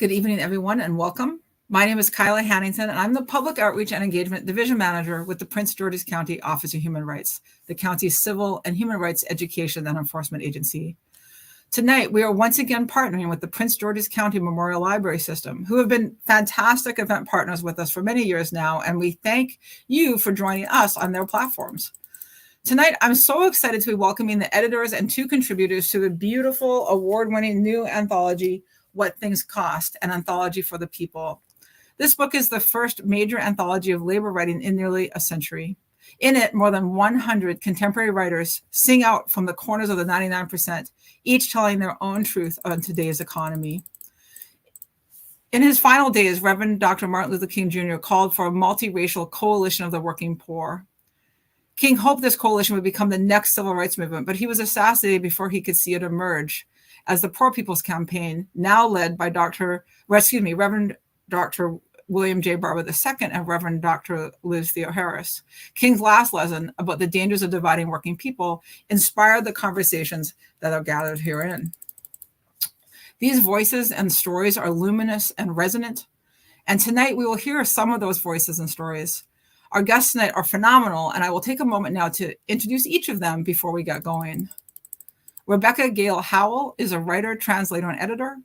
Good evening, everyone, and welcome. My name is Kyla Hannington, and I'm the Public Outreach and Engagement Division Manager with the Prince George's County Office of Human Rights, the county's civil and human rights education and enforcement agency. Tonight, we are once again partnering with the Prince George's County Memorial Library System, who have been fantastic event partners with us for many years now, and we thank you for joining us on their platforms. Tonight, I'm so excited to be welcoming the editors and two contributors to the beautiful, award-winning new anthology, What Things Cost, an Anthology for the People. This book is the first major anthology of labor writing in nearly a century. In it, more than 100 contemporary writers sing out from the corners of the 99%, each telling their own truth on today's economy. In his final days, Reverend Dr. Martin Luther King Jr. called for a multiracial coalition of the working poor. King hoped this coalition would become the next civil rights movement, but he was assassinated before he could see it emerge as the Poor People's Campaign, now led by Reverend Dr. William J. Barber II and Reverend Dr. Liz Theoharis. King's last lesson about the dangers of dividing working people inspired the conversations that are gathered herein. These voices and stories are luminous and resonant, and tonight we will hear some of those voices and stories. Our guests tonight are phenomenal, and I will take a moment now to introduce each of them before we get going. Rebecca Gayle Howell is a writer, translator, and editor.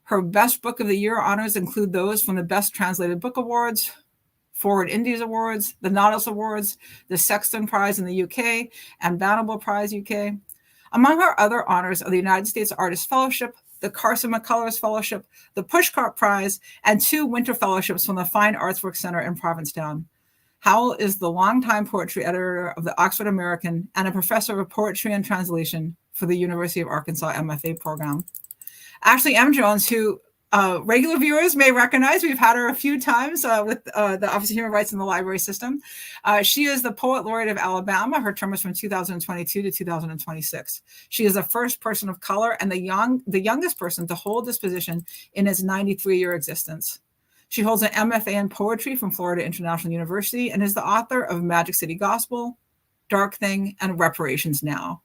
Her Best Book of the Year honors include those from the Best Translated Book Awards, Forward Indies Awards, the Nautilus Awards, the Sexton Prize in the UK, and Banable Prize UK. Among her other honors are the United States Artist Fellowship, the Carson McCullers Fellowship, the Pushcart Prize, and 2 Winter Fellowships from the Fine Arts Work Center in Provincetown. Howell is the longtime poetry editor of the Oxford American and a professor of poetry and translation for the University of Arkansas MFA program. Ashley M. Jones, who regular viewers may recognize, we've had her a few times with the Office of Human Rights in the Library System. She is the Poet Laureate of Alabama. Her term is from 2022 to 2026. She is the first person of color and the youngest person to hold this position in its 93-year existence. She holds an MFA in poetry from Florida International University and is the author of Magic City Gospel, Dark Thing, and Reparations Now.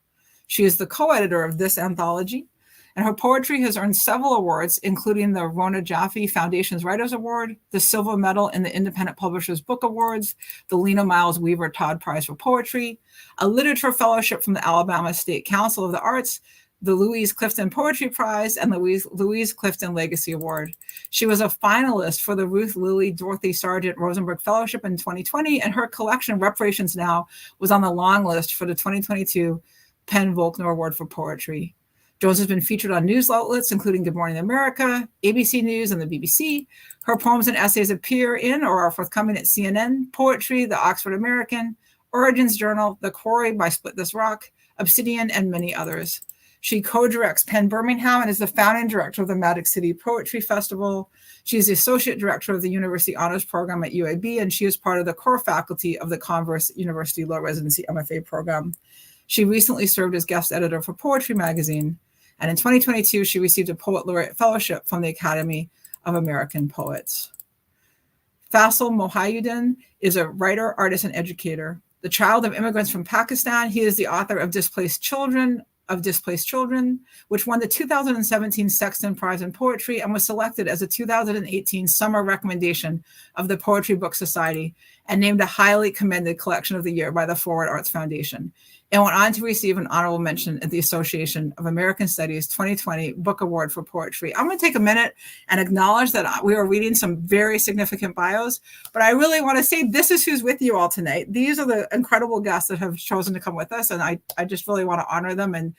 She is the co-editor of this anthology, and her poetry has earned several awards, including the Rona Jaffe Foundation's Writers Award, the Silver Medal in the Independent Publishers Book Awards, the Lena Miles Weaver Todd Prize for Poetry, a Literature Fellowship from the Alabama State Council of the Arts, the Louise Clifton Poetry Prize, and the Louise Clifton Legacy Award. She was a finalist for the Ruth Lilly Dorothy Sargent Rosenberg Fellowship in 2020, and her collection, Reparations Now, was on the long list for the 2022 Penn Volkner Award for Poetry. Jones has been featured on news outlets, including Good Morning America, ABC News, and the BBC. Her poems and essays appear in or are forthcoming at CNN, Poetry, the Oxford American, Origins Journal, The Quarry by Split This Rock, Obsidian, and many others. She co-directs Penn Birmingham and is the founding director of the Magic City Poetry Festival. She is the associate director of the University Honors Program at UAB, and she is part of the core faculty of the Converse University Law Residency MFA program. She recently served as guest editor for Poetry Magazine, and in 2022, she received a Poet Laureate Fellowship from the Academy of American Poets. Faisal Mohyuddin is a writer, artist, and educator. The child of immigrants from Pakistan, he is the author of Displaced Children, which won the 2017 Sexton Prize in Poetry and was selected as a 2018 Summer Recommendation of the Poetry Book Society and named a highly commended collection of the year by the Forward Arts Foundation, and went on to receive an honorable mention at the Association of American Studies 2020 Book Award for Poetry. I'm going to take a minute and acknowledge that we are reading some very significant bios, but I really want to say this is who's with you all tonight. These are the incredible guests that have chosen to come with us, and I just really want to honor them and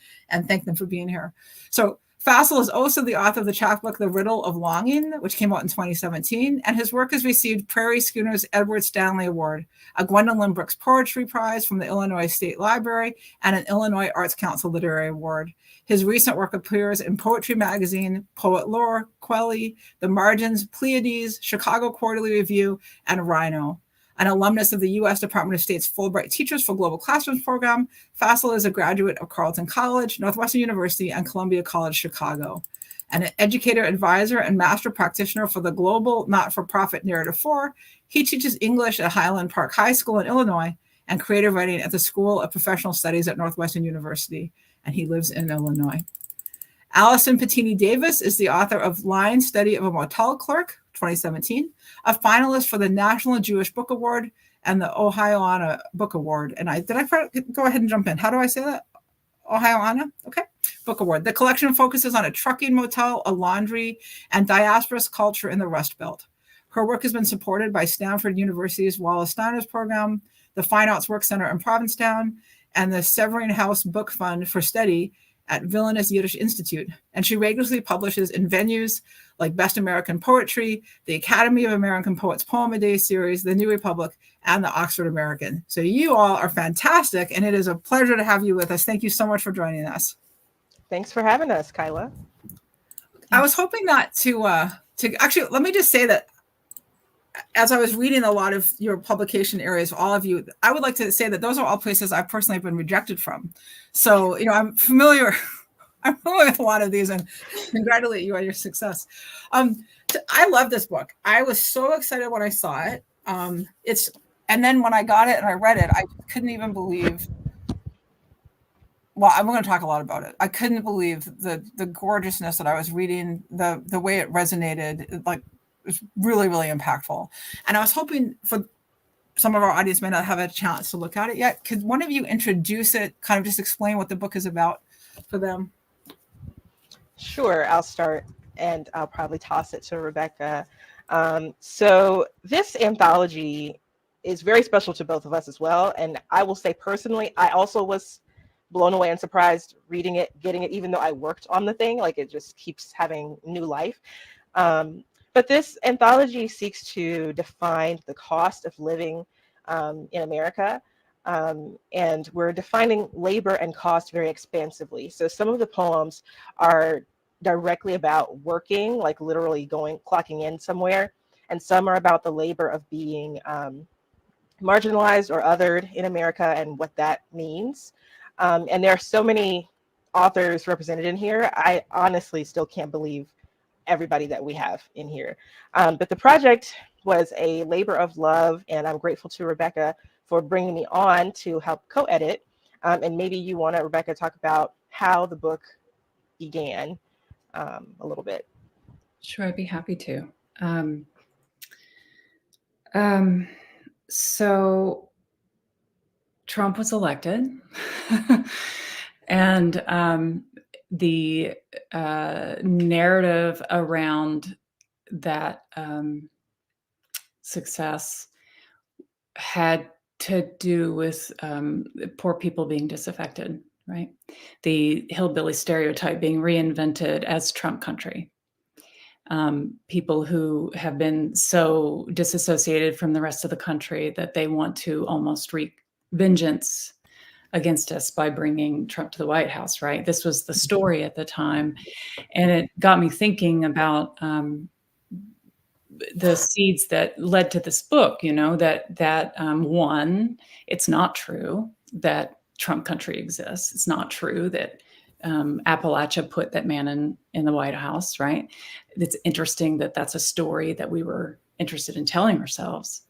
thank them for being here. So Faisal is also the author of the chapbook, The Riddle of Longing, which came out in 2017, and his work has received Prairie Schooner's Edward Stanley Award, a Gwendolyn Brooks Poetry Prize from the Illinois State Library, and an Illinois Arts Council Literary Award. His recent work appears in Poetry Magazine, Poet Lore, Quelly, The Margins, Pleiades, Chicago Quarterly Review, and Rhino. An alumnus of the U.S. Department of State's Fulbright Teachers for Global Classrooms program, Faisal is a graduate of Carleton College, Northwestern University, and Columbia College Chicago. And an educator, advisor, and master practitioner for the global not-for-profit Narrative 4, he teaches English at Highland Park High School in Illinois and creative writing at the School of Professional Studies at Northwestern University, and he lives in Illinois. Allison Patini Davis is the author of Line Study of a Motel Clerk, 2017, a finalist for the National Jewish Book Award and the Ohioana Book Award. And go ahead and jump in. How do I say that? Ohioana? Okay. Book Award. The collection focuses on a trucking motel, a laundry, and diasporous culture in the Rust Belt. Her work has been supported by Stanford University's Wallace Steiner's program, the Fine Arts Work Center in Provincetown, and the Severing House Book Fund for Study at Villainous Yiddish Institute. And she regularly publishes in venues like Best American Poetry, the Academy of American Poets Poem a Day series, the New Republic, and the Oxford American. So you all are fantastic, and it is a pleasure to have you with us. Thank you so much for joining us. Thanks for having us, Kyla. I was hoping not to actually, let me just say that as I was reading a lot of your publication areas, all of you, I would like to say that those are all places I've personally been rejected from. So, I'm familiar with a lot of these and congratulate you on your success. I love this book. I was so excited when I saw it. And then when I got it and I read it, I couldn't even believe, well, I'm going to talk a lot about it. I couldn't believe the gorgeousness that I was reading, the way it resonated, like, it was really, really impactful. And I was hoping for some of our audience may not have a chance to look at it yet. Could one of you introduce it, kind of just explain what the book is about for them? Sure, I'll start and I'll probably toss it to Rebecca. So this anthology is very special to both of us as well. And I will say personally, I also was blown away and surprised reading it, getting it, even though I worked on the thing, like it just keeps having new life. But this anthology seeks to define the cost of living in America. And we're defining labor and cost very expansively. So some of the poems are directly about working, like literally clocking in somewhere. And some are about the labor of being marginalized or othered in America and what that means. And there are so many authors represented in here. I honestly still can't believe everybody that we have in here. But the project was a labor of love, and I'm grateful to Rebecca for bringing me on to help co-edit. And maybe you want to, Rebecca, talk about how the book began a little bit. Sure, I'd be happy to. So Trump was elected, and the narrative around that success had to do with poor people being disaffected, right? The hillbilly stereotype being reinvented as Trump country. People who have been so disassociated from the rest of the country that they want to almost wreak vengeance against us by bringing Trump to the White House, right? This was the story at the time. And it got me thinking about the seeds that led to this book, that one, it's not true that Trump country exists. It's not true that Appalachia put that man in the White House, right? It's interesting that that's a story that we were interested in telling ourselves.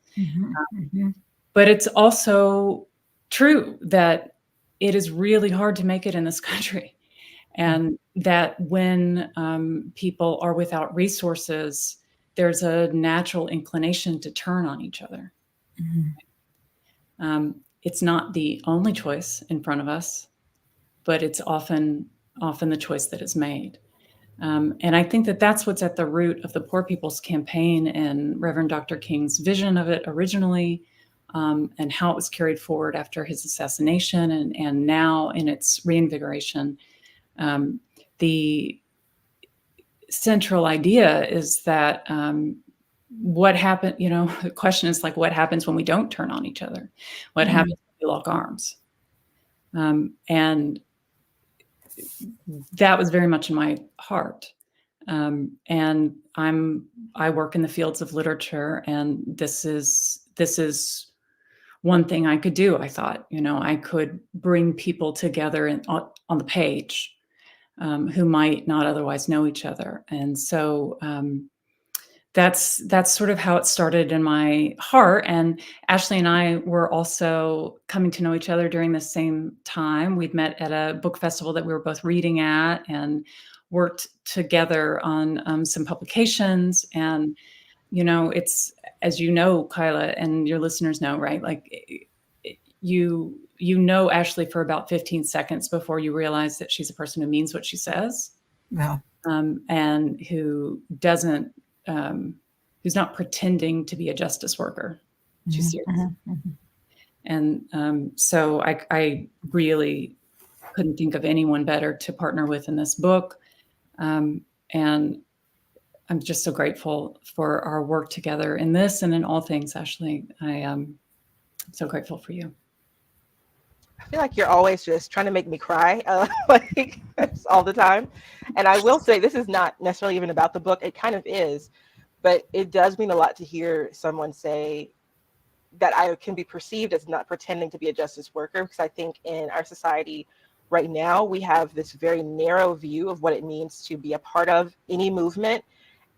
But it's also true that it is really hard to make it in this country. And that when people are without resources, there's a natural inclination to turn on each other. It's not the only choice in front of us, but it's often the choice that is made. And I think that that's what's at the root of the Poor People's Campaign and Reverend Dr. King's vision of it originally, and how it was carried forward after his assassination and now in its reinvigoration. The central idea is that what happened, the question is like, what happens when we don't turn on each other? What happens when we lock arms? And that was very much in my heart. And I work in the fields of literature, and this is one thing I could do. I thought, I could bring people together on the page who might not otherwise know each other. And so that's sort of how it started in my heart. And Ashley and I were also coming to know each other during the same time. We'd met at a book festival that we were both reading at, and worked together on some publications. And, it's, as you know, Kyla, and your listeners know, right? Like you Ashley for about 15 seconds before you realize that she's a person who means what she says. Yeah. And who doesn't, who's not pretending to be a justice worker. She's serious. Mm-hmm. And so I really couldn't think of anyone better to partner with in this book. And I'm just so grateful for our work together in this and in all things, Ashley. I am so grateful for you. I feel like you're always just trying to make me cry, like all the time. And I will say, this is not necessarily even about the book. It kind of is, but it does mean a lot to hear someone say that I can be perceived as not pretending to be a justice worker, because I think in our society right now, we have this very narrow view of what it means to be a part of any movement.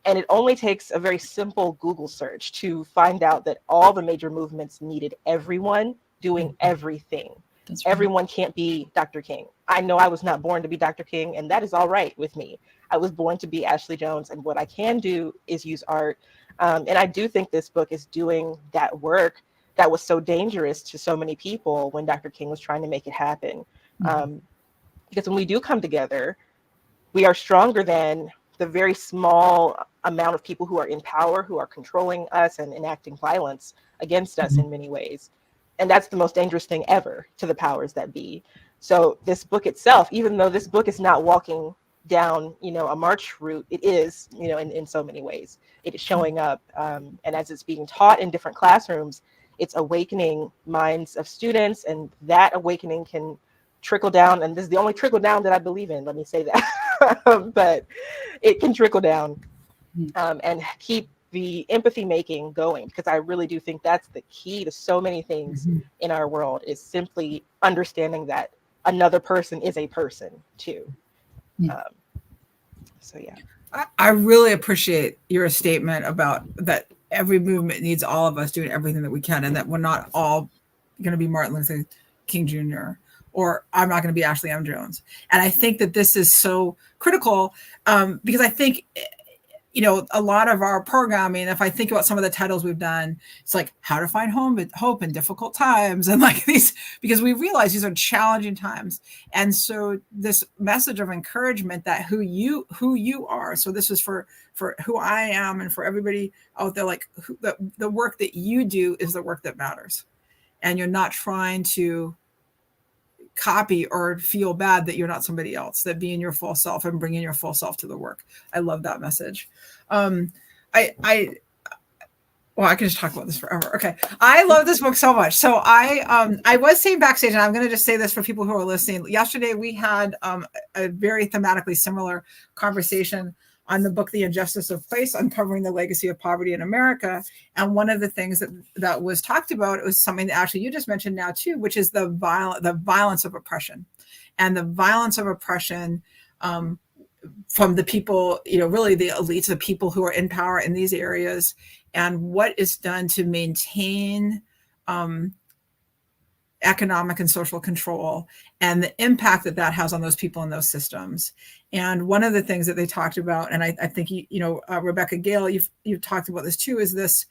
And it only takes a very simple Google search to find out that all the major movements needed everyone doing everything. That's right. Everyone can't be Dr. King. I know I was not born to be Dr. King, and that is all right with me. I was born to be Ashley Jones, and what I can do is use art. And I do think this book is doing that work that was so dangerous to so many people when Dr. King was trying to make it happen. Because when we do come together, we are stronger than the very small amount of people who are in power, who are controlling us and enacting violence against us in many ways. And that's the most dangerous thing ever to the powers that be. So this book itself, even though this book is not walking down, a march route, it is, in so many ways. It is showing up. And as it's being taught in different classrooms, it's awakening minds of students, and that awakening can trickle down. And this is the only trickle down that I believe in, let me say that. But it can trickle down and keep the empathy making going, because I really do think that's the key to so many things in our world, is simply understanding that another person is a person too. So yeah. I really appreciate your statement about that every movement needs all of us doing everything that we can, and that we're not all going to be Martin Luther King Jr. or I'm not going to be Ashley M. Jones. And I think that this is so critical because I think, a lot of our programming, if I think about some of the titles we've done, it's like how to find hope in difficult times. And like these, because we realize these are challenging times. And so this message of encouragement that who you are. So this is for who I am, and for everybody out there, like the work that you do is the work that matters. And you're not trying to copy or feel bad that you're not somebody else, that being your full self and bringing your full self to the work. I love that message. I can just talk about this forever. Okay. I love this book so much. So I was saying backstage, and I'm going to just say this for people who are listening. Yesterday, we had a very thematically similar conversation on the book, The Injustice of Place, Uncovering the Legacy of Poverty in America. And one of the things that was talked about, it was something that actually you just mentioned now too, which is the violence of oppression. And the violence of oppression from the people, really the elites, the people who are in power in these areas, and what is done to maintain economic and social control, and the impact that has on those people in those systems. And one of the things that they talked about, and I think, Rebecca, Gayle, you've talked about this too, is this,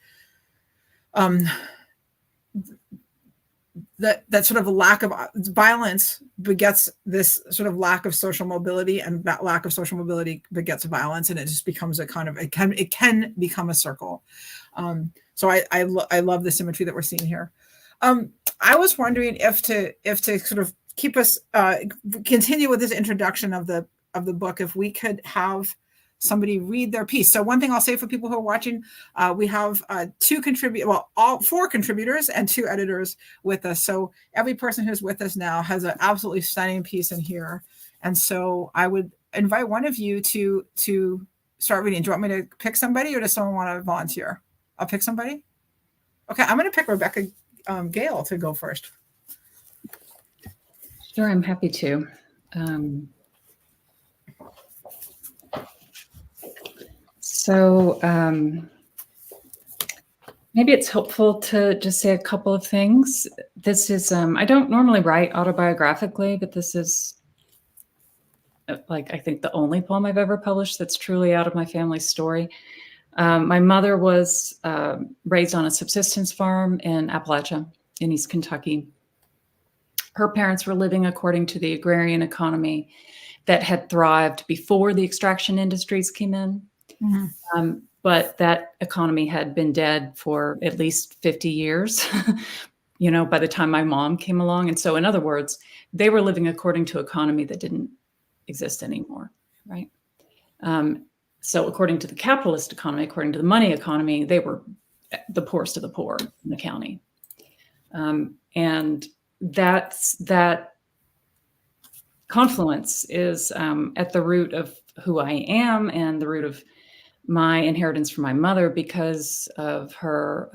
that sort of lack of violence begets this sort of lack of social mobility, and that lack of social mobility begets violence, and it just becomes a kind of, it can become a circle. So I love the symmetry that we're seeing here. I was wondering if to sort of keep us continue with this introduction of the book, if we could have somebody read their piece. So one thing I'll say for people who are watching, we have all 4 contributors and 2 editors with us. So every person who's with us now has an absolutely stunning piece in here. And so I would invite one of you to start reading. Do you want me to pick somebody, or does someone want to volunteer? I'll pick somebody. Okay, I'm going to pick Rebecca Gayle to go first. Sure, I'm happy to. So maybe it's helpful to just say a couple of things. This is, I don't normally write autobiographically, but this is like I think the only poem I've ever published that's truly out of my family's story. My mother was raised on a subsistence farm in Appalachia in East Kentucky. Her parents were living according to the agrarian economy that had thrived before the extraction industries came in. Mm-hmm. But that economy had been dead for at least 50 years, by the time my mom came along. And so, in other words, they were living according to an economy that didn't exist anymore, right? So according to the capitalist economy, according to the money economy, they were the poorest of the poor in the county. And that confluence is at the root of who I am and the root of my inheritance from my mother because of her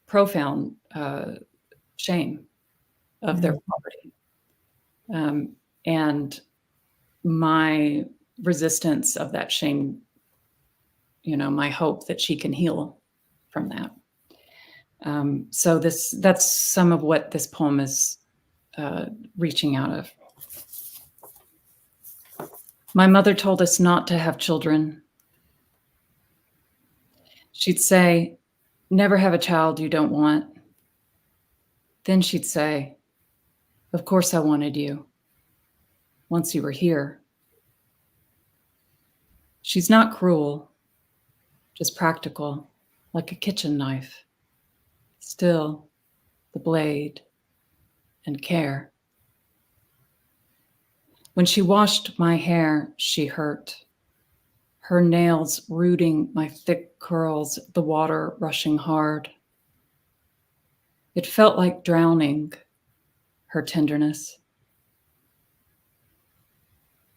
profound shame of their poverty. And my resistance of that shame, my hope that she can heal from that. So that's some of what this poem is reaching out of. My mother told us not to have children. She'd say, never have a child you don't want. Then she'd say, of course I wanted you. Once you were here. She's not cruel, just practical, like a kitchen knife. Still, the blade and care. When she washed my hair, she hurt. Her nails rooting my thick curls, the water rushing hard. It felt like drowning, her tenderness.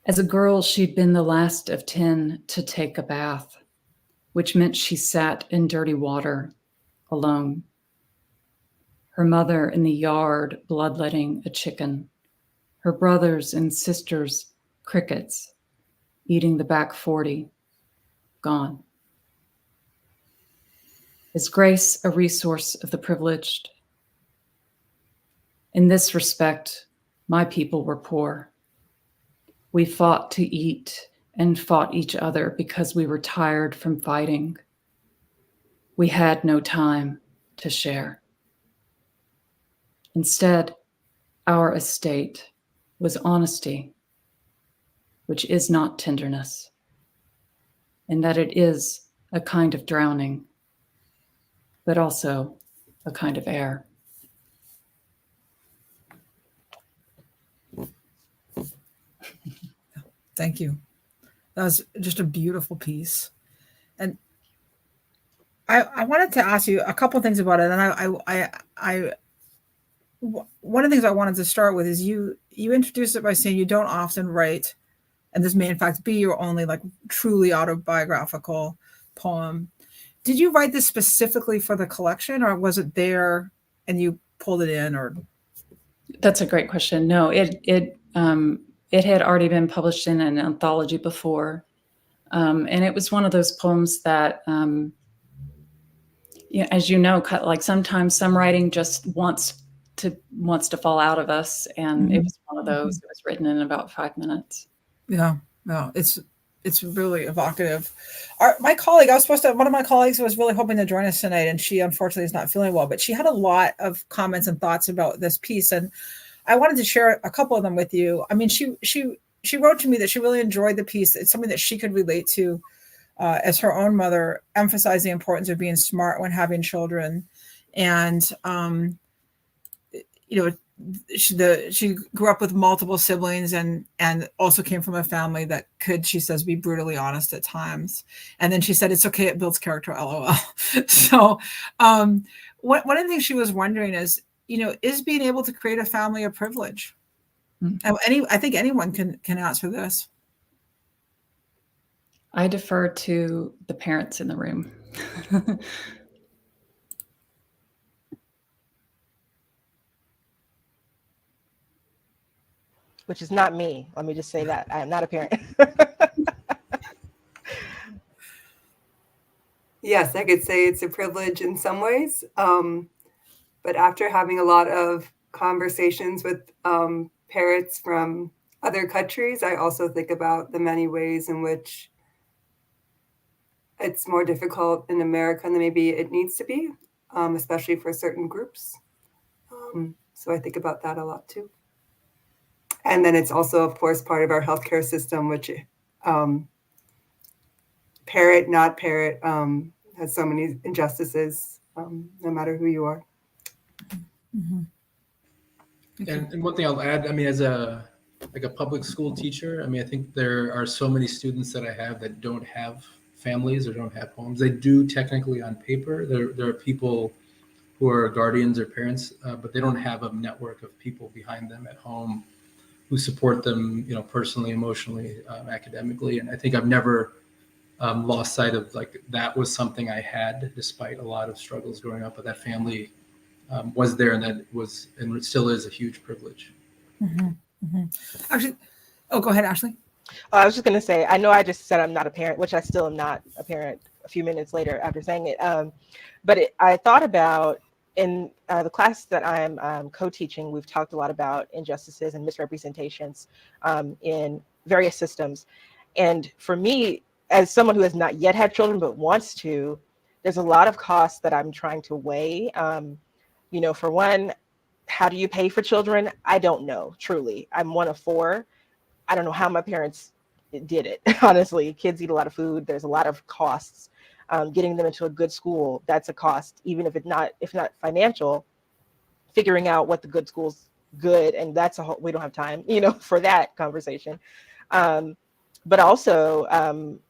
As a girl, she'd been the last of 10 to take a bath, which meant she sat in dirty water alone. Her mother in the yard bloodletting a chicken, her brothers and sisters crickets, eating the back 40, gone. Is grace a resource of the privileged? In this respect, my people were poor. We fought to eat and fought each other because we were tired from fighting. We had no time to share. Instead, our estate was honesty, which is not tenderness, and that it is a kind of drowning, but also a kind of air. Thank you. That was just a beautiful piece. And I wanted to ask you a couple of things about it. And one of the things I wanted to start with is you introduced it by saying you don't often write, and this may in fact be your only like truly autobiographical poem. Did you write this specifically for the collection, or was it there and you pulled it in? Or that's a great question. No, it had already been published in an anthology before. And it was one of those poems that, as you know, like sometimes some writing just wants to fall out of us. And it was one of those. It was written in about 5 minutes. Yeah, no, it's really evocative. My colleague, one of my colleagues was really hoping to join us tonight, and she unfortunately is not feeling well, but she had a lot of comments and thoughts about this piece. And I wanted to share a couple of them with you. I mean, she wrote to me that she really enjoyed the piece. It's something that she could relate to as her own mother emphasized the importance of being smart when having children. And, she grew up with multiple siblings and also came from a family that could, she says, be brutally honest at times. And then she said, it's okay, it builds character, LOL. So one of the things she was wondering is, is being able to create a family a privilege? I think anyone can answer this. I defer to the parents in the room. Which is not me. Let me just say that. I am not a parent. Yes, I could say it's a privilege in some ways. But after having a lot of conversations with parents from other countries, I also think about the many ways in which it's more difficult in America than maybe it needs to be, especially for certain groups. So I think about that a lot too. And then it's also, of course, part of our healthcare system, which parrot, not parrot, has so many injustices, no matter who you are. Mm-hmm. And one thing I'll add, I mean, as a public school teacher, I mean, I think there are so many students that I have that don't have families or don't have homes. They do technically on paper. There are people who are guardians or parents, but they don't have a network of people behind them at home who support them, you know, personally, emotionally, academically. And I think I've never lost sight of like that was something I had despite a lot of struggles growing up. But that family was there, and that was and it still is a huge privilege. Mm-hmm. Mm-hmm. Actually, oh, go ahead, Ashley. I was just going to say, I know I just said I'm not a parent, which I still am not a parent a few minutes later after saying it. But I thought about in the class that I'm co-teaching, we've talked a lot about injustices and misrepresentations in various systems. And for me, as someone who has not yet had children but wants to, there's a lot of costs that I'm trying to weigh. You know, for one, how do you pay for children? I don't know, truly. I'm one of four. I don't know how my parents did it, honestly. Kids eat a lot of food. There's a lot of costs. Getting them into a good school, that's a cost, even if not financial. Figuring out what the good school's good, and that's a whole, we don't have time, you know, for that conversation. But also,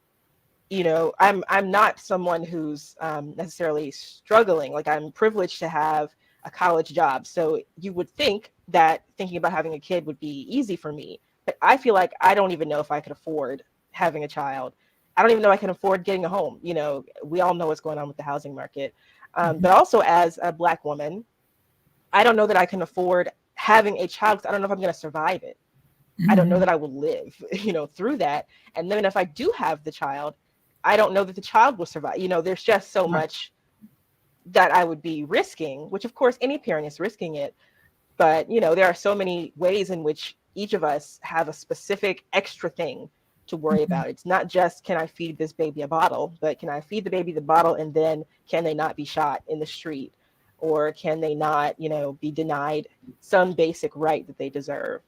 you know, I'm not someone who's necessarily struggling. Like, I'm privileged to have a college job. So you would think that thinking about having a kid would be easy for me. But I feel like I don't even know if I could afford having a child. I don't even know I can afford getting a home. You know, we all know what's going on with the housing market. But also as a Black woman, I don't know that I can afford having a child because I don't know if I'm going to survive it. I don't know that I will live, you know, through that. And then if I do have the child, I don't know that the child will survive. You know, there's just so much that I would be risking, which of course any parent is risking it. But, you know, there are so many ways in which each of us have a specific extra thing to worry about. It's not just, can I feed this baby a bottle, but can I feed the baby the bottle and then can they not be shot in the street? Or can they not, you know, be denied some basic right that they deserve?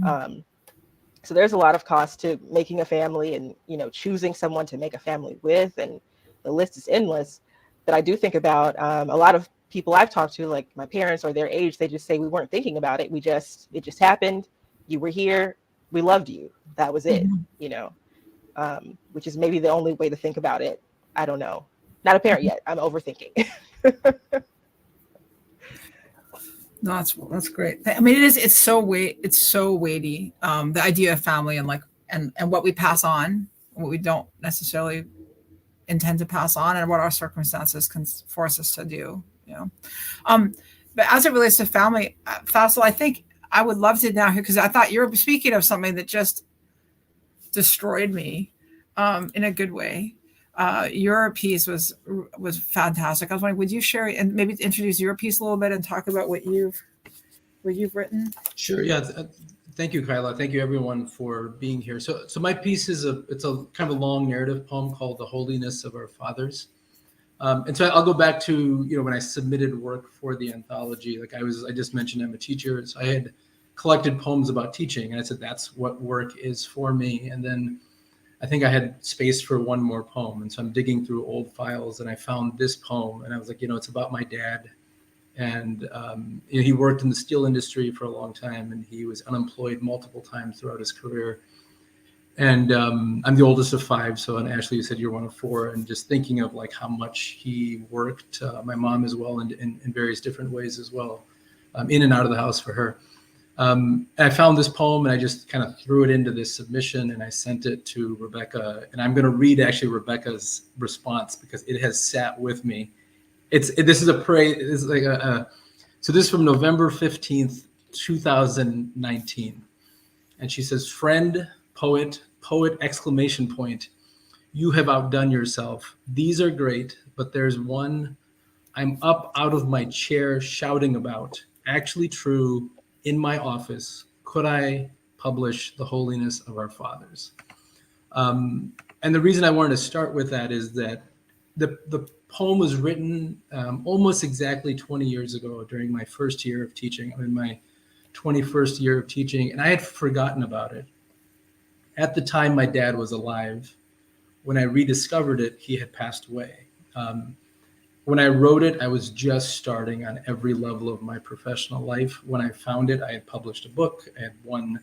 So there's a lot of cost to making a family and, you know, choosing someone to make a family with, and the list is endless. But I do think about a lot of people I've talked to, like my parents or their age, they just say we weren't thinking about it. It just happened. You were here. We loved you. That was it, you know, which is maybe the only way to think about it. I don't know. Not a parent yet. I'm overthinking. No, that's great. I mean, it's so weighty. The idea of family and like, and what we pass on, what we don't necessarily intend to pass on, and what our circumstances can force us to do, you know. But as it relates to family, Faisal, I think I would love to now hear, because I thought you were speaking of something that just destroyed me in a good way. Your piece was fantastic. I was wondering, would you share and maybe introduce your piece a little bit and talk about what you've written? Sure. Yeah. Thank you, Kyla. Thank you, everyone, for being here. So my piece is it's a kind of a long narrative poem called "The Holiness of Our Fathers," and so I'll go back to, you know, when I submitted work for the anthology. Like I just mentioned, I'm a teacher, so I had collected poems about teaching, and I said that's what work is for me. And then I think I had space for one more poem, and so I'm digging through old files, and I found this poem, and I was like, you know, it's about my dad. And you know, he worked in the steel industry for a long time, and he was unemployed multiple times throughout his career. And I'm the oldest of five, so, and Ashley, you said you're one of four, and just thinking of like how much he worked, my mom as well, in various different ways as well, in and out of the house for her. And I found this poem, and I just kind of threw it into this submission, and I sent it to Rebecca. And I'm going to read actually Rebecca's response because it has sat with me. This is like so this is from November 15th, 2019. And she says, "Friend, poet, exclamation point. You have outdone yourself. These are great, but there's one I'm up out of my chair shouting about. Actually true, in my office. Could I publish The Holiness of Our Fathers. And the reason I wanted to start with that is that the poem was written almost exactly 20 years ago during my first year of teaching. I'm in my 21st year of teaching, and I had forgotten about it. At the time, my dad was alive. When I rediscovered it, he had passed away. When I wrote it, I was just starting on every level of my professional life. When I found it, I had published a book. I had won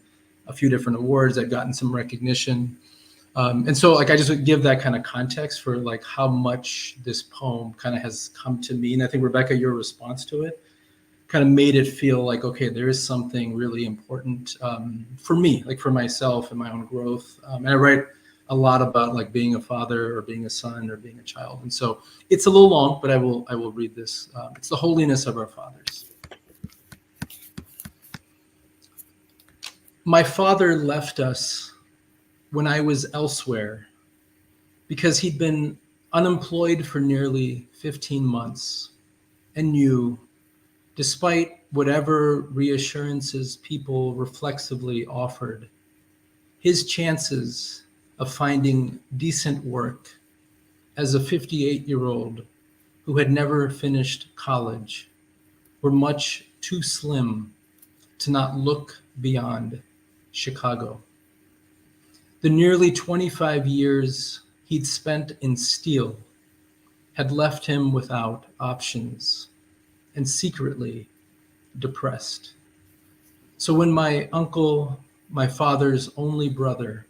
a few different awards. I'd gotten some recognition. And so like, I just would give that kind of context for like how much this poem kind of has come to me. And I think, Rebecca, your response to it kind of made it feel like, okay, there is something really important for me, like for myself and my own growth. And I write a lot about like being a father or being a son or being a child. And so it's a little long, but I will read this. It's The Holiness of Our Fathers. My father left us when I was elsewhere because he'd been unemployed for nearly 15 months and knew, despite whatever reassurances people reflexively offered, his chances of finding decent work as a 58-year-old who had never finished college were much too slim to not look beyond Chicago. The nearly 25 years he'd spent in steel had left him without options and secretly depressed. So when my uncle, my father's only brother,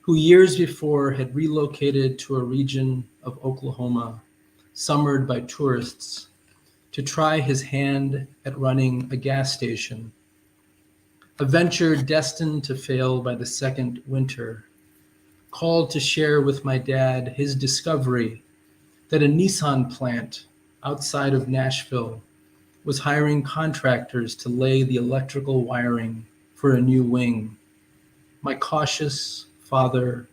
who years before had relocated to a region of Oklahoma, summered by tourists, to try his hand at running a gas station, a venture destined to fail by the second winter, called to share with my dad his discovery that a Nissan plant outside of Nashville was hiring contractors to lay the electrical wiring for a new wing. My cautious father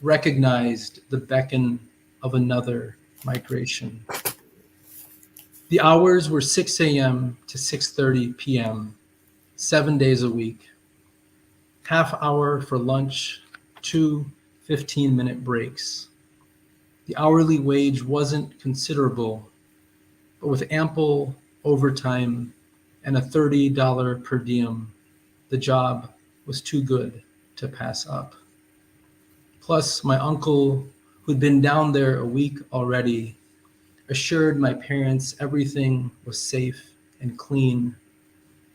recognized the beckon of another migration. The hours were 6 a.m. to 6:30 p.m., 7 days a week, half hour for lunch, 2 15-minute breaks. The hourly wage wasn't considerable, but with ample overtime and a $30 per diem, the job was too good to pass up. Plus, my uncle, who'd been down there a week already, assured my parents everything was safe and clean,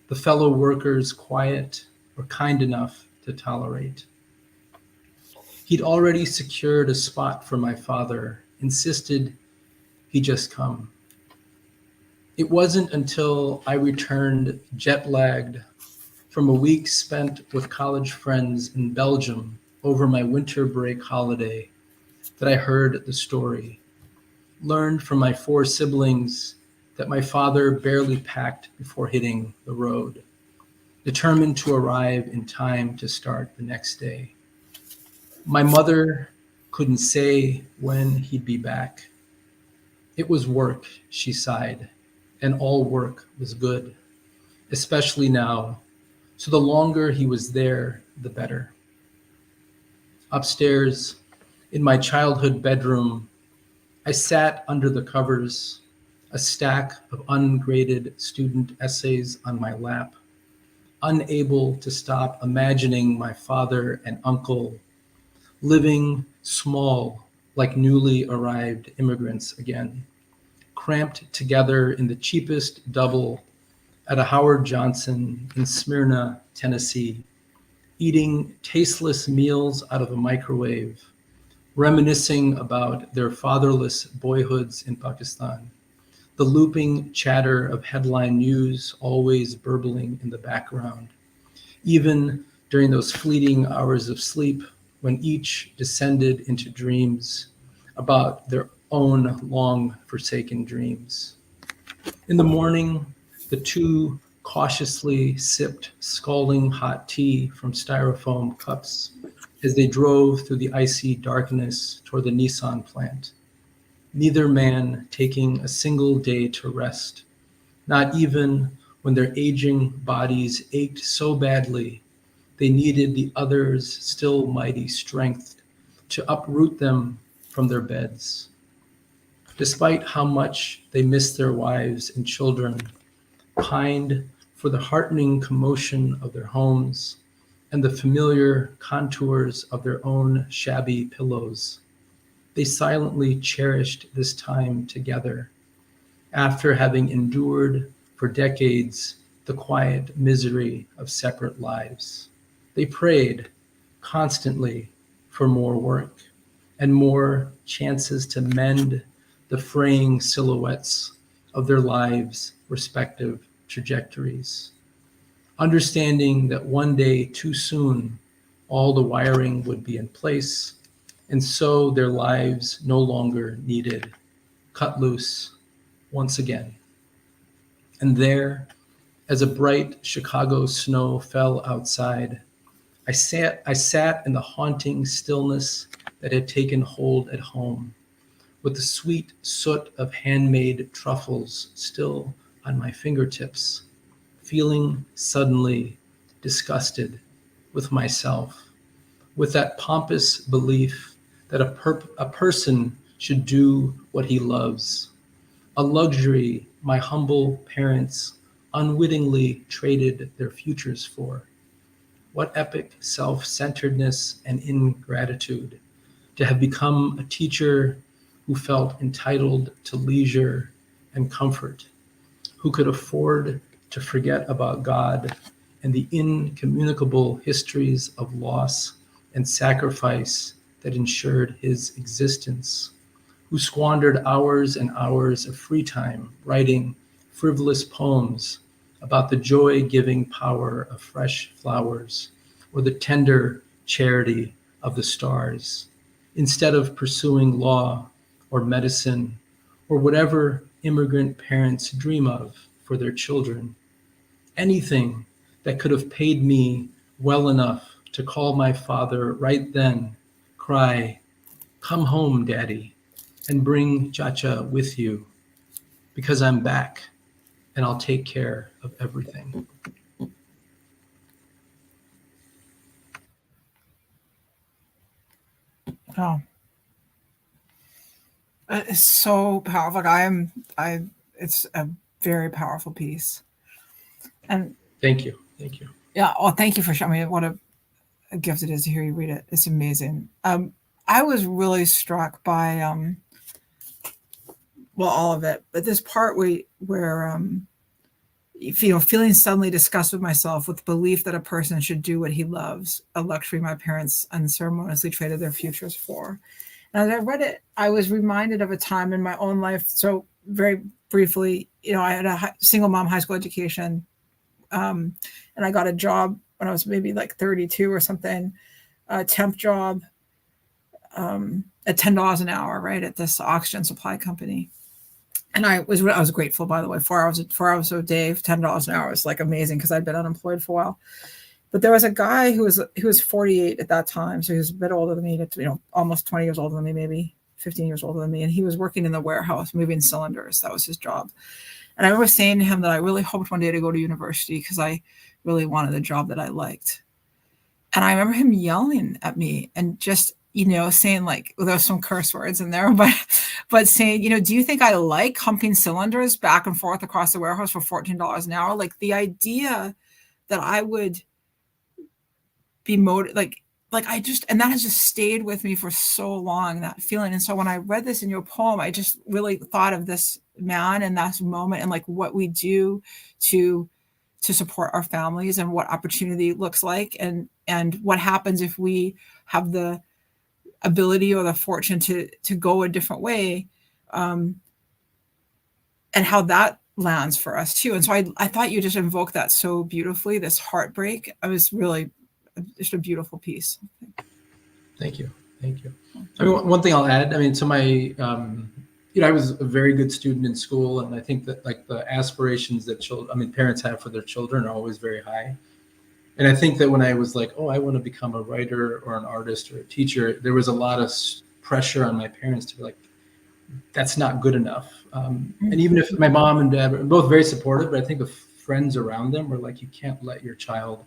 the fellow workers quiet or kind enough to tolerate. He'd already secured a spot for my father, insisted he just come. It wasn't until I returned jet-lagged from a week spent with college friends in Belgium over my winter break holiday that I heard the story, learned from my 4 siblings that my father barely packed before hitting the road, determined to arrive in time to start the next day. My mother couldn't say when he'd be back. It was work, she sighed, and all work was good, especially now. So the longer he was there, the better. Upstairs, in my childhood bedroom, I sat under the covers, a stack of ungraded student essays on my lap, unable to stop imagining my father and uncle living small like newly arrived immigrants again, cramped together in the cheapest double at a Howard Johnson in Smyrna, Tennessee, eating tasteless meals out of a microwave, reminiscing about their fatherless boyhoods in Pakistan, the looping chatter of headline news always burbling in the background, even during those fleeting hours of sleep when each descended into dreams about their own long-forsaken dreams. In the morning, the 2 cautiously sipped scalding hot tea from styrofoam cups as they drove through the icy darkness toward the Nissan plant, neither man taking a single day to rest, not even when their aging bodies ached so badly they needed the other's still mighty strength to uproot them from their beds. Despite how much they missed their wives and children, pined for the heartening commotion of their homes and the familiar contours of their own shabby pillows, they silently cherished this time together after having endured for decades the quiet misery of separate lives. They prayed constantly for more work and more chances to mend the fraying silhouettes of their lives' respective trajectories, understanding that one day too soon all the wiring would be in place, and so their lives no longer needed cut loose once again. And there, as a bright Chicago snow fell outside, I sat in the haunting stillness that had taken hold at home, with the sweet soot of handmade truffles still on my fingertips, feeling suddenly disgusted with myself, with that pompous belief that a person should do what he loves, a luxury my humble parents unwittingly traded their futures for. What epic self-centeredness and ingratitude to have become a teacher who felt entitled to leisure and comfort, who could afford to forget about God and the incommunicable histories of loss and sacrifice that ensured his existence, who squandered hours and hours of free time writing frivolous poems about the joy-giving power of fresh flowers or the tender charity of the stars, instead of pursuing law or medicine or whatever immigrant parents dream of for their children. Anything that could have paid me well enough to call my father right then, cry, "Come home, Daddy, and bring Chacha with you, because I'm back and I'll take care of everything." Oh, it's so powerful. It's a very powerful piece. And Thank you. Thank you. yeah, well, thank you for showing me what a gift it is to hear you read it. It's amazing. I was really struck by, well, all of it, but this part where feeling suddenly disgusted with myself with the belief that a person should do what he loves, a luxury my parents unceremoniously traded their futures for. And as I read it, I was reminded of a time in my own life. So very briefly, I had a single mom high school education, and I got a job when I was maybe like 32 or something, a temp job at $10 an hour, right, at this oxygen supply company. And I was grateful, by the way. 4 hours a day, $10 an hour was like amazing because I'd been unemployed for a while. But there was a guy who was 48 at that time, so he was a bit older than me, almost 20 years older than me, maybe 15 years older than me, and he was working in the warehouse moving cylinders. That was his job. And I remember saying to him that I really hoped one day to go to university because I really wanted a job that I liked. And I remember him yelling at me and just saying, like, well, there's some curse words in there, but saying, do you think I like humping cylinders back and forth across the warehouse for $14 an hour? Like the idea that I would be motivated, and that has just stayed with me for so long, that feeling. And so when I read this in your poem, I just really thought of this man and that moment and like what we do to support our families and what opportunity looks like and what happens if we have the ability or the fortune to go a different way, and how that lands for us too. And so I thought you just invoked that so beautifully, this heartbreak. I was really just a beautiful piece. Thank you. Thank you. I mean, one thing I'll add, so my, I was a very good student in school, and I think that like the aspirations that parents have for their children are always very high. And I think that when I was like, I want to become a writer or an artist or a teacher, there was a lot of pressure on my parents to be like, that's not good enough. And even if my mom and dad were both very supportive, but I think the friends around them were like, you can't let your child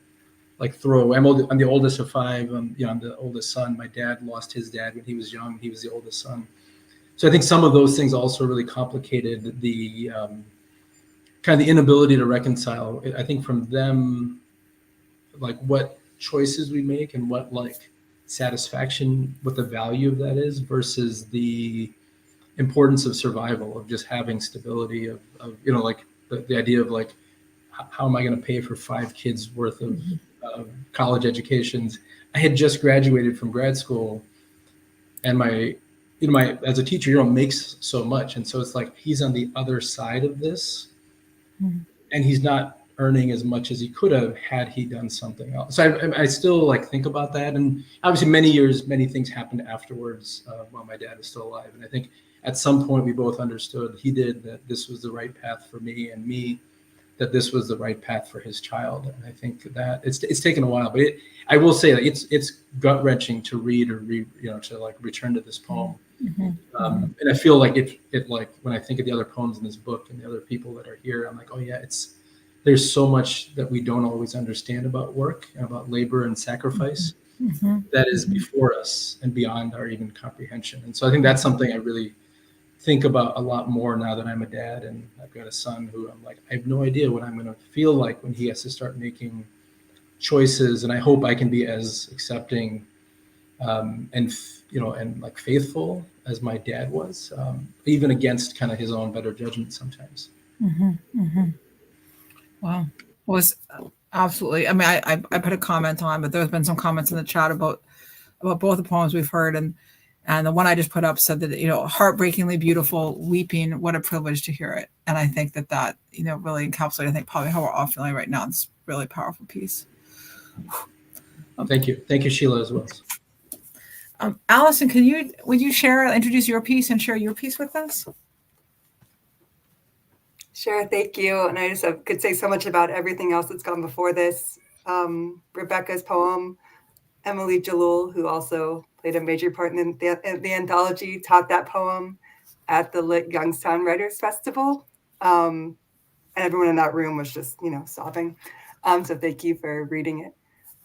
like throw. I'm the oldest of five. I'm the oldest son. My dad lost his dad when he was young. He was the oldest son. So I think some of those things also really complicated the kind of the inability to reconcile. I think from them, like what choices we make and what like satisfaction, what the value of that is versus the importance of survival, of just having stability, of like the idea of like, how am I going to pay for 5 kids worth of college educations? I had just graduated from grad school, and my as a teacher, you don't make so much, and so it's like he's on the other side of this, and he's not earning as much as he could have had he done something else. So I still like think about that, and obviously many things happened afterwards while my dad was still alive, and I think at some point we both understood, he did, that this was the right path for me, and me, that this was the right path for his child. And I think that it's taken a while, but I will say that it's gut wrenching to read or to like return to this poem. And I feel like it like when I think of the other poems in this book and the other people that are here, I'm like, oh yeah, there's so much that we don't always understand about work and about labor and sacrifice that is before us and beyond our even comprehension. And so I think that's something I really think about a lot more now that I'm a dad and I've got a son who I'm like, I have no idea what I'm going to feel like when he has to start making choices. And I hope I can be as accepting and like faithful as my dad was, even against kind of his own better judgment sometimes. Wow. Was absolutely. I mean, I put a comment on, but there's been some comments in the chat about both the poems we've heard, and the one I just put up said that, heartbreakingly beautiful, weeping, what a privilege to hear it. And I think that really encapsulates, I think, probably how we're all feeling right now. It's a really powerful piece. Thank you. Thank you, Sheila, as well. Allison, would you introduce your piece and share your piece with us? Sure, thank you. And I just could say so much about everything else that's gone before this. Rebecca's poem, Emily Jalul, who also played a major part in the anthology, taught that poem at the Lit Youngstown Writers Festival. And everyone in that room was just, sobbing. So thank you for reading it.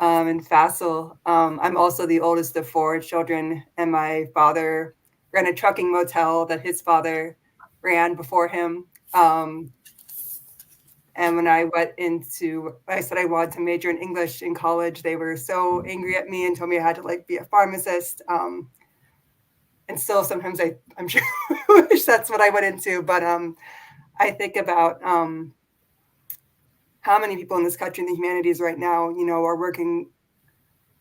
And Faisal, I'm also the oldest of 4 children, and my father ran a trucking motel that his father ran before him. And when I said I wanted to major in English in college, they were so angry at me and told me I had to be a pharmacist. And still sometimes I'm sure wish that's what I went into. But I think about how many people in this country in the humanities right now, are working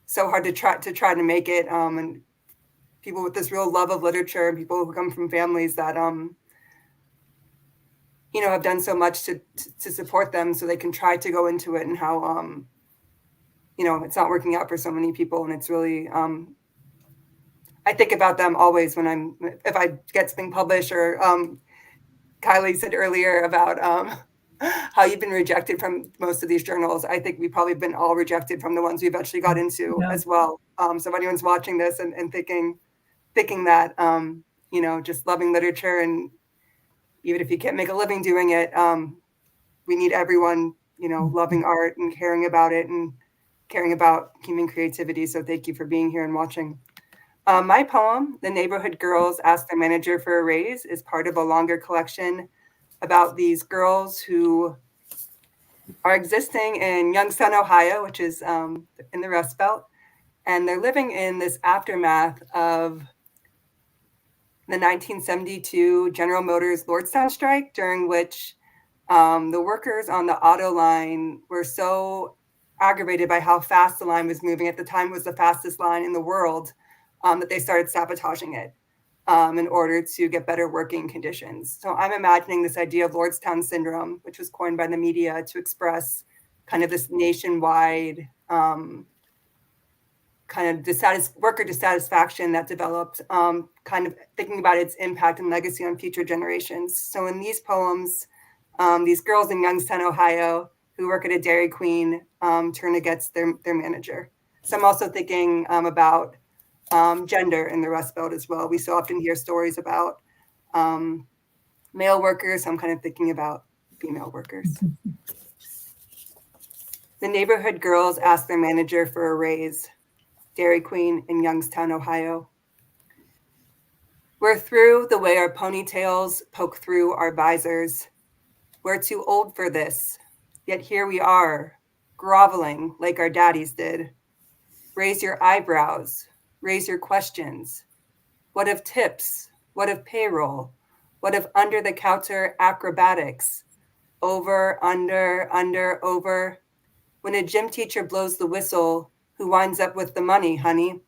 so hard to try to make it. And people with this real love of literature, and people who come from families that have done so much to support them so they can try to go into it, and how, it's not working out for so many people. And it's really, I think about them always if I get something published, or Kylie said earlier about how you've been rejected from most of these journals. I think we've probably been all rejected from the ones we eventually got into as well. So if anyone's watching this and thinking that, just loving literature, and even if you can't make a living doing it, we need everyone, loving art and caring about it and caring about human creativity. So thank you for being here and watching. My poem, The Neighborhood Girls Asked Their Manager for a Raise, is part of a longer collection about these girls who are existing in Youngstown, Ohio, which is in the Rust Belt. And they're living in this aftermath of the 1972 General Motors Lordstown strike, during which the workers on the auto line were so aggravated by how fast the line was moving. At the time, it was the fastest line in the world, that they started sabotaging it in order to get better working conditions. So I'm imagining this idea of Lordstown syndrome, which was coined by the media to express kind of this nationwide kind of worker dissatisfaction that developed, kind of thinking about its impact and legacy on future generations. So in these poems, these girls in Youngstown, Ohio, who work at a Dairy Queen, turn against their manager. So I'm also thinking about gender in the Rust Belt as well. We so often hear stories about male workers. So I'm kind of thinking about female workers. The neighborhood girls ask their manager for a raise. Dairy Queen in Youngstown, Ohio. We're through the way our ponytails poke through our visors. We're too old for this, yet here we are, groveling like our daddies did. Raise your eyebrows, raise your questions. What of tips? What of payroll? What of under-the-counter acrobatics? Over, under, over. When a gym teacher blows the whistle, who winds up with the money, honey?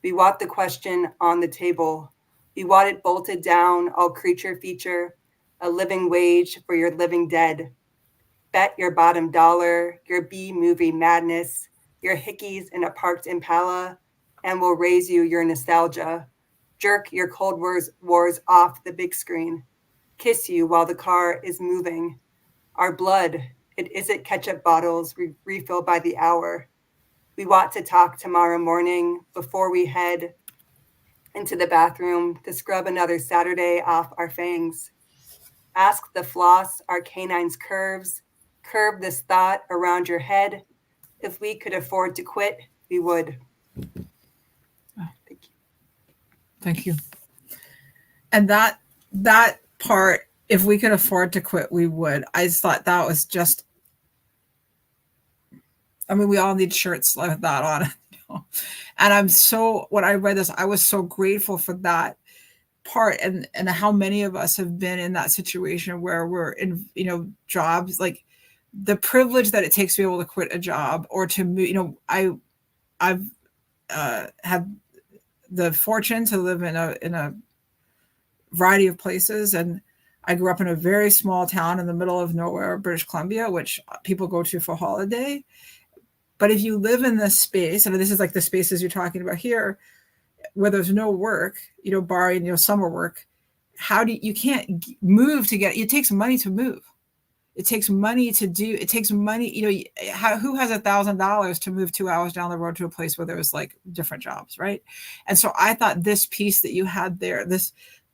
We want the question on the table. We want it bolted down, all creature feature, a living wage for your living dead. Bet your bottom dollar, your B-movie madness, your hickeys in a parked Impala, and we'll raise you your nostalgia. Jerk your Cold Wars off the big screen. Kiss you while the car is moving. Our blood, it isn't ketchup bottles we refill by the hour. We want to talk tomorrow morning before we head into the bathroom to scrub another Saturday off our fangs. Ask the floss, our canine's curves, curve this thought around your head. If we could afford to quit, we would. Thank you. Thank you. And that part, if we could afford to quit, we would. I just thought that was just, I mean, we all need shirts like that on it. You know? And when I read this, I was so grateful for that part and how many of us have been in that situation where we're in, jobs, like the privilege that it takes to be able to quit a job or to move. I've had the fortune to live in a variety of places, and I grew up in a very small town in the middle of nowhere, British Columbia, which people go to for holiday. But if you live in this space, and this is like the spaces you're talking about here, where there's no work, barring summer work, you can't move to get, it takes money to move. It takes money to do, it takes money, who has $1,000 to move 2 hours down the road to a place where there's like different jobs, right? And so I thought this piece that you had there,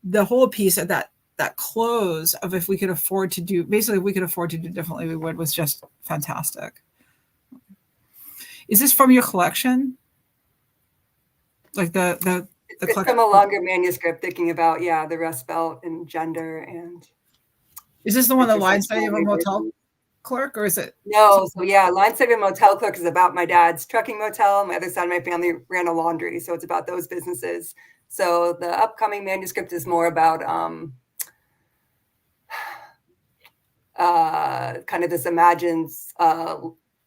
the whole piece of that close of if we could afford to do differently, we would, was just fantastic. Is this from your collection? Like the it's from a longer manuscript thinking about, the Rust Belt and gender. And is this the one, the line study of a motel clerk, or is it? No, so line study of a motel clerk is about my dad's trucking motel. My other side of my family ran a laundry, so it's about those businesses. So the upcoming manuscript is more about kind of this imagined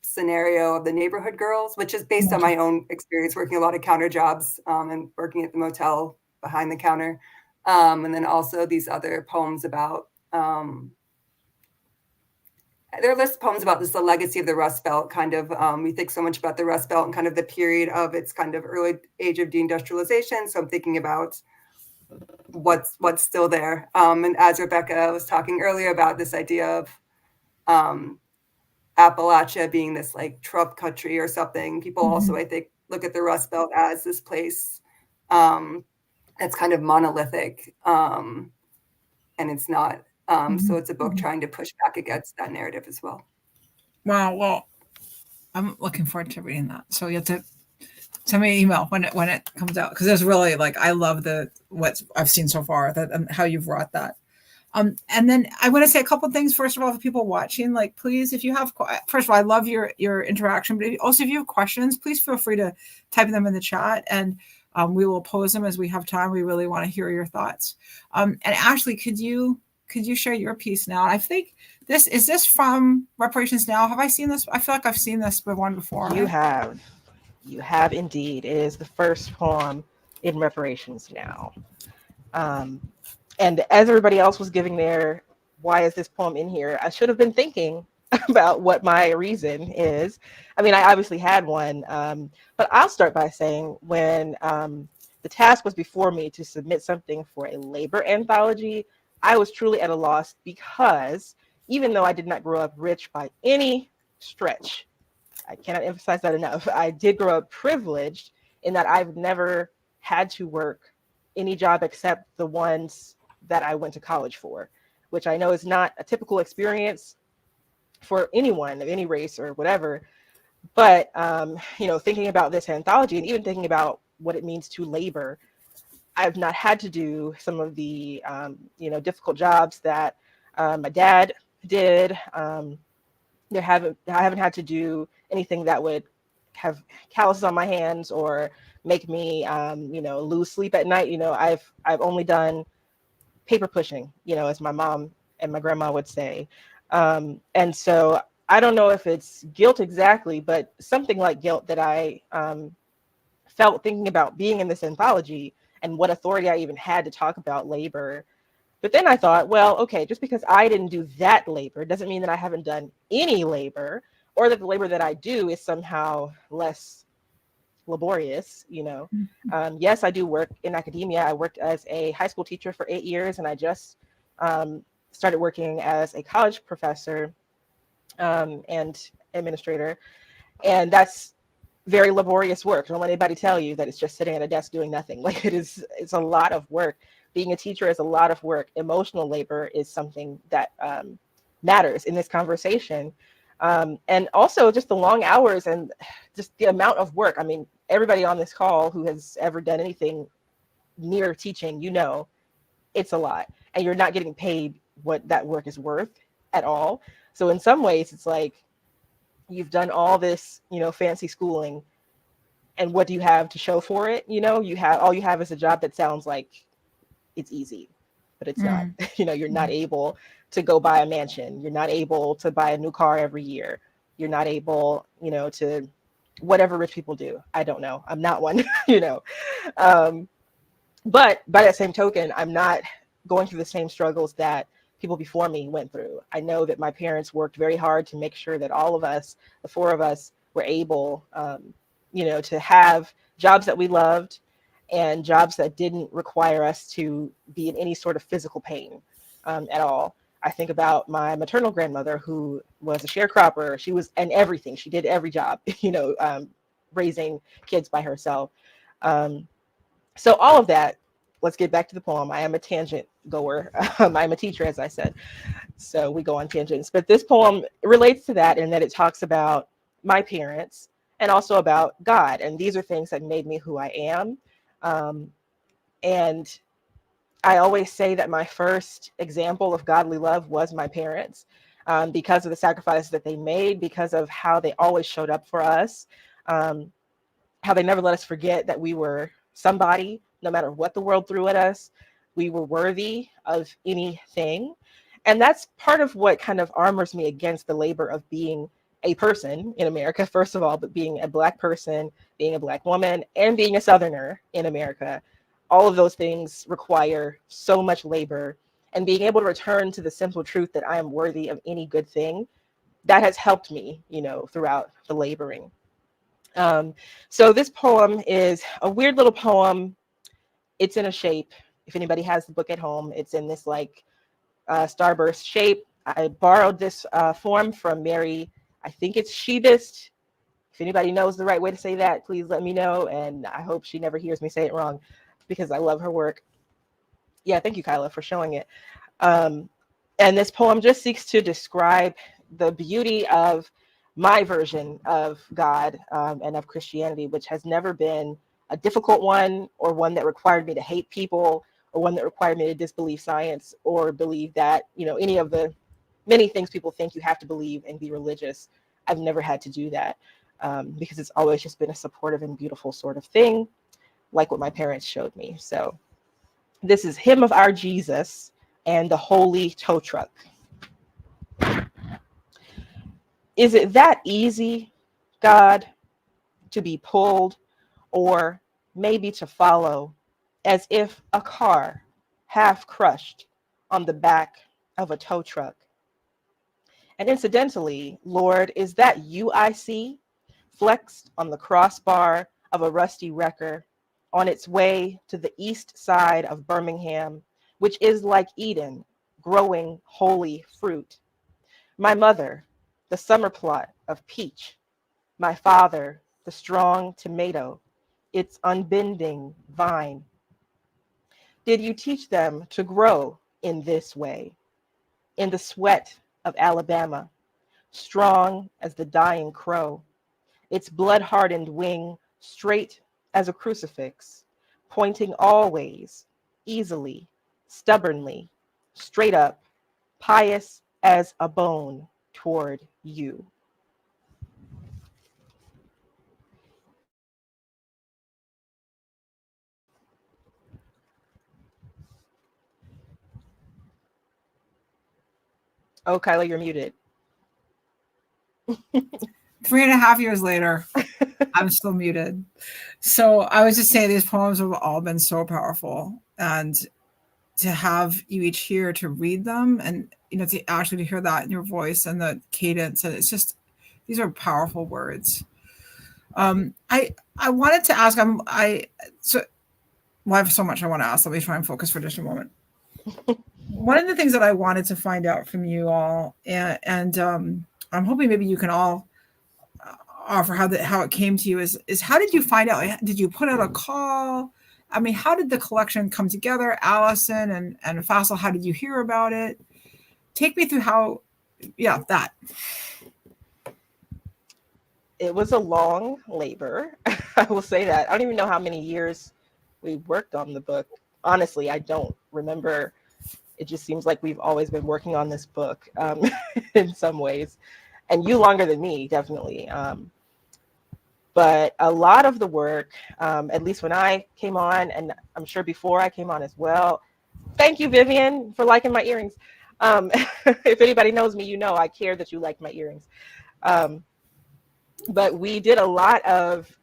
scenario of the neighborhood girls, which is based on my own experience working a lot of counter jobs and working at the motel behind the counter. And then also these other poems about, there are list poems about the legacy of the Rust Belt, kind of, we think so much about the Rust Belt and kind of the period of its kind of early age of deindustrialization. So I'm thinking about what's still there. And as Rebecca was talking earlier about this idea of Appalachia being this like Trump country or something, people also, I think, look at the Rust Belt as this place that's kind of monolithic, and it's not. So it's a book trying to push back against that narrative as well. Wow. Well, I'm looking forward to reading that. So you have to send me an email when it comes out, because there's really I love what I've seen so far, and how you've wrought that. And then I want to say a couple of things. First of all, for people watching, please, if you have, first of all, I love your interaction, but also if you have questions, please feel free to type them in the chat, and we will pose them as we have time. We really want to hear your thoughts. And Ashley, could you share your piece now? I think is this from Reparations Now? Have I seen this? I feel like I've seen this one before. You have indeed. It is the first poem in Reparations Now. And as everybody else was giving their, why is this poem in here? I should have been thinking about what my reason is. I mean, I obviously had one, but I'll start by saying when the task was before me to submit something for a labor anthology, I was truly at a loss, because even though I did not grow up rich by any stretch, I cannot emphasize that enough, I did grow up privileged in that I've never had to work any job except the ones that I went to college for, which I know is not a typical experience for anyone of any race or whatever. But, thinking about this anthology and even thinking about what it means to labor, I've not had to do some of the, difficult jobs that my dad did. I haven't had to do anything that would have calluses on my hands or make me, lose sleep at night. I've only done paper pushing, as my mom and my grandma would say. And so I don't know if it's guilt exactly, but something like guilt that I felt thinking about being in this anthology and what authority I even had to talk about labor. But then I thought, well, okay, just because I didn't do that labor doesn't mean that I haven't done any labor, or that the labor that I do is somehow less laborious. Yes, I do work in academia. I worked as a high school teacher for 8 years, and I just started working as a college professor and administrator. And that's very laborious work. Don't let anybody tell you that it's just sitting at a desk doing nothing. Like it's a lot of work. Being a teacher is a lot of work. Emotional labor is something that matters in this conversation. And also just the long hours and just the amount of work. I mean, everybody on this call who has ever done anything near teaching, it's a lot. And you're not getting paid what that work is worth at all. So in some ways, it's like you've done all this, fancy schooling, and what do you have to show for it? All you have is a job that sounds like it's easy, but it's not. You're not able to go buy a mansion. You're not able to buy a new car every year. You're not able, to whatever rich people do. I don't know. I'm not one, But by that same token, I'm not going through the same struggles that people before me went through. I know that my parents worked very hard to make sure that all of us, the four of us, were able, to have jobs that we loved and jobs that didn't require us to be in any sort of physical pain at all. I think about my maternal grandmother, who was a sharecropper. She was in everything. She did every job, raising kids by herself. So all of that, let's get back to the poem. I am a tangent goer. I'm a teacher, as I said. So we go on tangents. But this poem relates to that in that it talks about my parents and also about God. And these are things that made me who I am. And I always say that my first example of godly love was my parents, because of the sacrifices that they made, because of how they always showed up for us, how they never let us forget that we were somebody, no matter what the world threw at us. We were worthy of anything. And that's part of what kind of armors me against the labor of being a person in America, first of all, but being a Black person, being a Black woman, and being a Southerner in America. All of those things require so much labor. And being able to return to the simple truth that I am worthy of any good thing, that has helped me, throughout the laboring. So this poem is a weird little poem. It's in a shape. If anybody has the book at home, it's in this starburst shape. I borrowed this form from Mary, I think it's Shebist. If anybody knows the right way to say that, please let me know. And I hope she never hears me say it wrong, because I love her work. Yeah, thank you, Kyla, for showing it. And this poem just seeks to describe the beauty of my version of God and of Christianity, which has never been a difficult one, or one that required me to hate people, or one that required me to disbelieve science, or believe that, any of the many things people think you have to believe and be religious. I've never had to do that, because it's always just been a supportive and beautiful sort of thing, like what my parents showed me. So this is Hymn of Our Jesus and the Holy Tow Truck. Is it that easy, God, to be pulled, or maybe to follow, as if a car half crushed on the back of a tow truck? And incidentally, Lord, is that you I see, flexed on the crossbar of a rusty wrecker, on its way to the east side of Birmingham, which is like Eden, growing holy fruit? My mother, the summer plot of peach. My father, the strong tomato, its unbending vine. Did you teach them to grow in this way, in the sweat of Alabama, strong as the dying crow, its blood-hardened wing straight as a crucifix, pointing always, easily, stubbornly, straight up, pious as a bone toward you. Oh, Kyla, you're muted. 3.5 years later, I'm still muted. So I was just saying these poems have all been so powerful, and to have you each here to read them, and to actually to hear that in your voice and the cadence, and it's just, these are powerful words. I wanted to ask, I have so much I want to ask. Let me try and focus for just a moment. One of the things that I wanted to find out from you all, and I'm hoping maybe you can all offer how it came to you, is how did you find out? Did you put out a call? I mean, how did the collection come together? Allison and Faisal, how did you hear about it? Take me through that. It was a long labor. I will say that. I don't even know how many years we worked on the book. Honestly, I don't remember. It just seems like we've always been working on this book in some ways, and you longer than me, definitely. But a lot of the work, at least when I came on, and I'm sure before I came on as well. Thank you, Vivian, for liking my earrings. If anybody knows me, I care that you like my earrings. But we did a lot of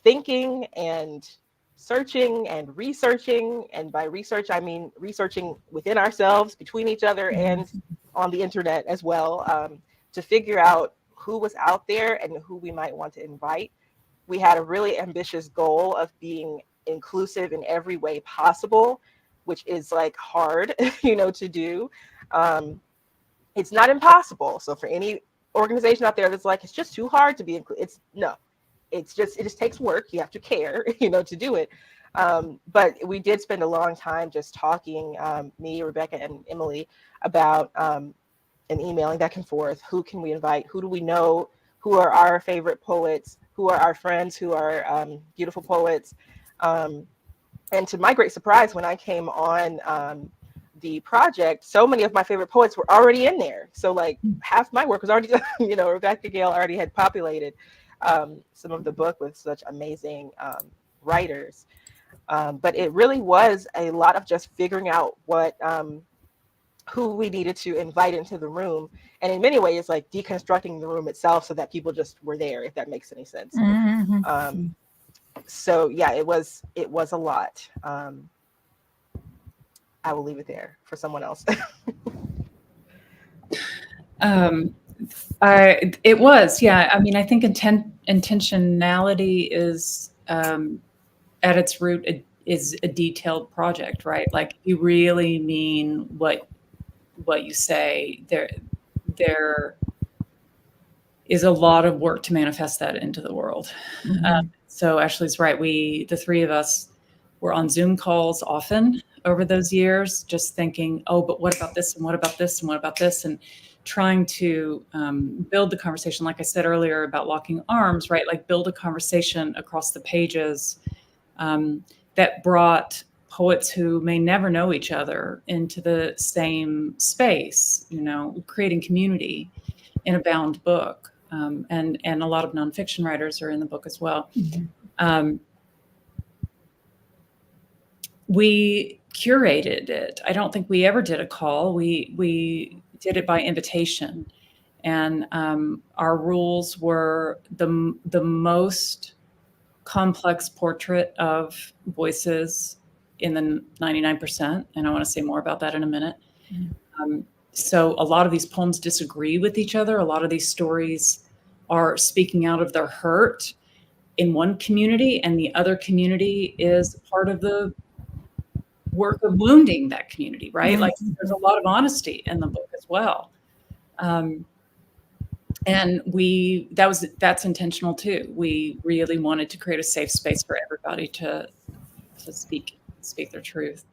thinking and searching and researching. And by research, I mean researching within ourselves, between each other, and on the internet as well, to figure out who was out there and who we might want to invite. We had a really ambitious goal of being inclusive in every way possible, which is like hard, to do. It's not impossible. So for any organization out there that's like, it's just too hard to be inclusive, it just takes work. You have to care, to do it. But we did spend a long time just talking, me, Rebecca, and Emily, about and emailing back and forth. Who can we invite? Who do we know? Who are our favorite poets? Who are our friends who are beautiful poets? And to my great surprise, when I came on the project, so many of my favorite poets were already in there. So like half my work was already done. Rebecca Gayle already had populated some of the book with such amazing writers. But it really was a lot of just figuring out who we needed to invite into the room. And in many ways, like deconstructing the room itself so that people just were there, if that makes any sense. Mm-hmm. So yeah, it was a lot. I will leave it there for someone else. It was, yeah. I mean, I think intentionality is at its root is a detailed project, right? Like you really mean what you say. There is a lot of work to manifest that into the world. Mm-hmm. So Ashley's right. The three of us were on Zoom calls often over those years, just thinking, oh, but what about this? And what about this? And what about this? And trying to build the conversation, like I said earlier about locking arms, right? Like build a conversation across the pages that brought poets who may never know each other into the same space, creating community in a bound book. And a lot of nonfiction writers are in the book as well. Mm-hmm. We curated it. I don't think we ever did a call. We did it by invitation. And our rules were the most complex portrait of voices in the 99%. And I want to say more about that in a minute. Mm-hmm. So a lot of these poems disagree with each other. A lot of these stories are speaking out of their hurt in one community, and the other community is part of the work of wounding that community, right? Mm-hmm. Like there's a lot of honesty in the book as well. And that's intentional too. We really wanted to create a safe space for everybody to speak speak their truth.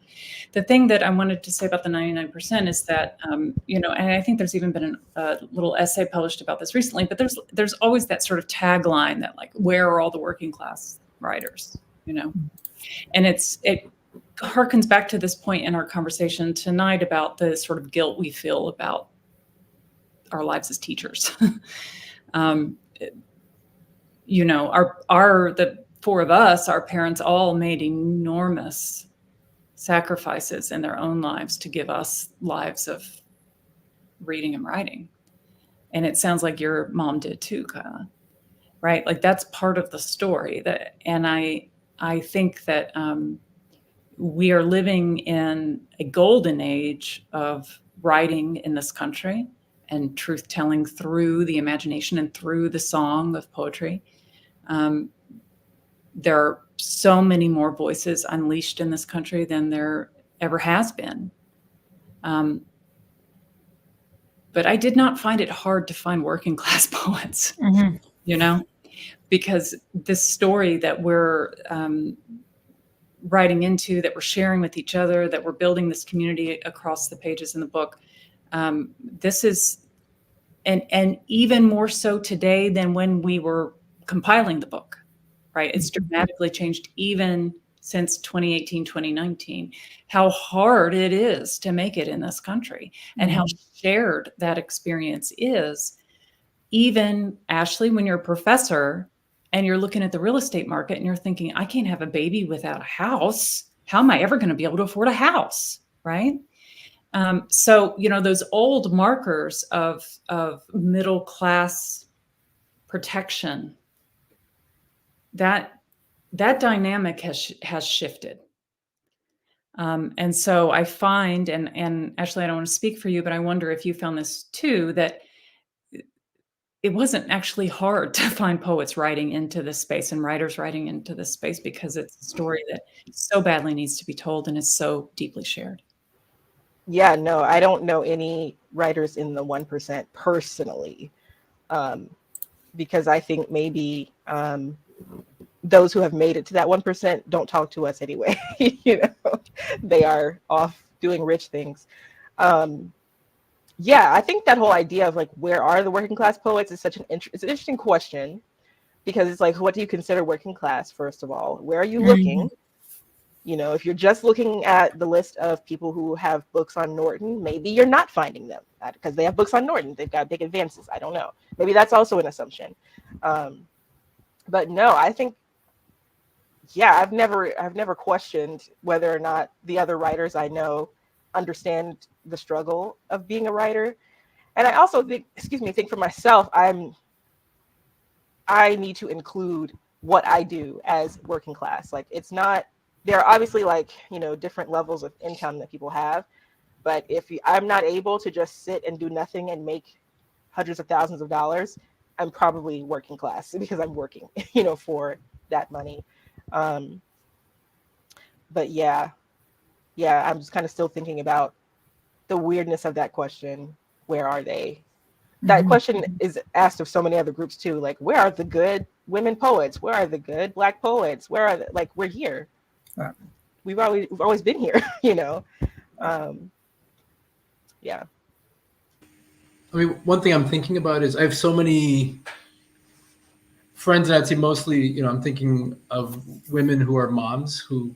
The thing that I wanted to say about the 99% is that, and I think there's even been a little essay published about this recently, but there's always that sort of tagline that, like, where are all the working class writers, And it harkens back to this point in our conversation tonight about the sort of guilt we feel about our lives as teachers. The four of us, our parents all made enormous sacrifices in their own lives to give us lives of reading and writing. And it sounds like your mom did too, Kyla, right? Like, that's part of the story. And I think that we are living in a golden age of writing in this country and truth-telling through the imagination and through the song of poetry. There are so many more voices unleashed in this country than there ever has been. But I did not find it hard to find working class poets, because this story that we're writing into, that we're sharing with each other, that we're building this community across the pages in the book, this is, and even more so today than when we were compiling the book, right? It's dramatically changed even since 2018, 2019, how hard it is to make it in this country and how shared that experience is. Even, Ashley, when you're a professor and you're looking at the real estate market and you're thinking, I can't have a baby without a house. How am I ever going to be able to afford a house, right? So, those old markers of middle class protection, that dynamic has shifted. And so I find, and Ashley, I don't want to speak for you, but I wonder if you found this too, that it wasn't actually hard to find poets writing into this space and writers writing into this space, because it's a story that so badly needs to be told and is so deeply shared. Yeah, no, I don't know any writers in the 1% personally, because I think maybe those who have made it to that 1% don't talk to us anyway. They are off doing rich things. Yeah, I think that whole idea of, like, where are the working class poets is such it's an interesting question, because it's like, what do you consider working class, first of all? Where are you looking? If you're just looking at the list of people who have books on Norton, maybe you're not finding them because they have books on Norton. They've got big advances. I don't know. Maybe that's also an assumption. But no, I think, yeah, I've never questioned whether or not the other writers I know understand the struggle of being a writer. And I also think for myself, I need to include what I do as working class. Like, it's not, there are obviously, like, different levels of income that people have, but if I'm not able to just sit and do nothing and make hundreds of thousands of dollars, I'm probably working class because I'm working, for that money. But yeah, I'm just kind of still thinking about the weirdness of that question. Where are they? That question is asked of so many other groups too. Like, where are the good women poets? Where are the good Black poets? Where are like, we're here. Right. We've always been here, Yeah. I mean, one thing I'm thinking about is I have so many friends, and I'd say mostly, I'm thinking of women who are moms who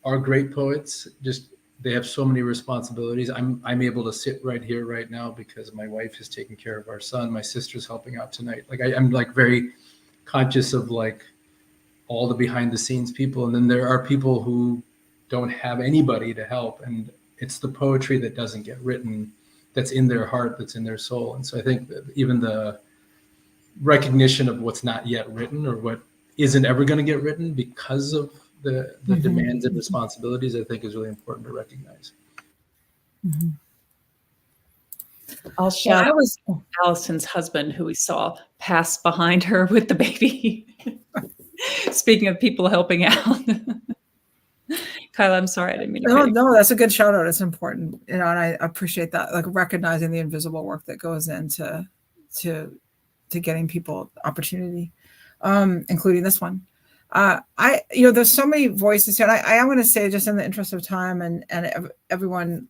are great poets. Just, they have so many responsibilities. I'm able to sit right here right now because my wife is taking care of our son. My sister's helping out tonight. Like, I'm like very conscious of, like, all the behind the scenes people. And then there are people who don't have anybody to help. And it's the poetry that doesn't get written, that's in their heart, that's in their soul. And so I think that even the recognition of what's not yet written, or what isn't ever going to get written because of the demands and responsibilities, I think is really important to recognize. I'll shout out Allison's husband, who we saw pass behind her with the baby. Speaking of people helping out. Kyla, I'm sorry, I didn't mean to. No, that's a good shout out. It's important, and I appreciate that, like, recognizing the invisible work that goes into to getting people opportunity, including this one. There's so many voices here. And I am going to say, just in the interest of time and everyone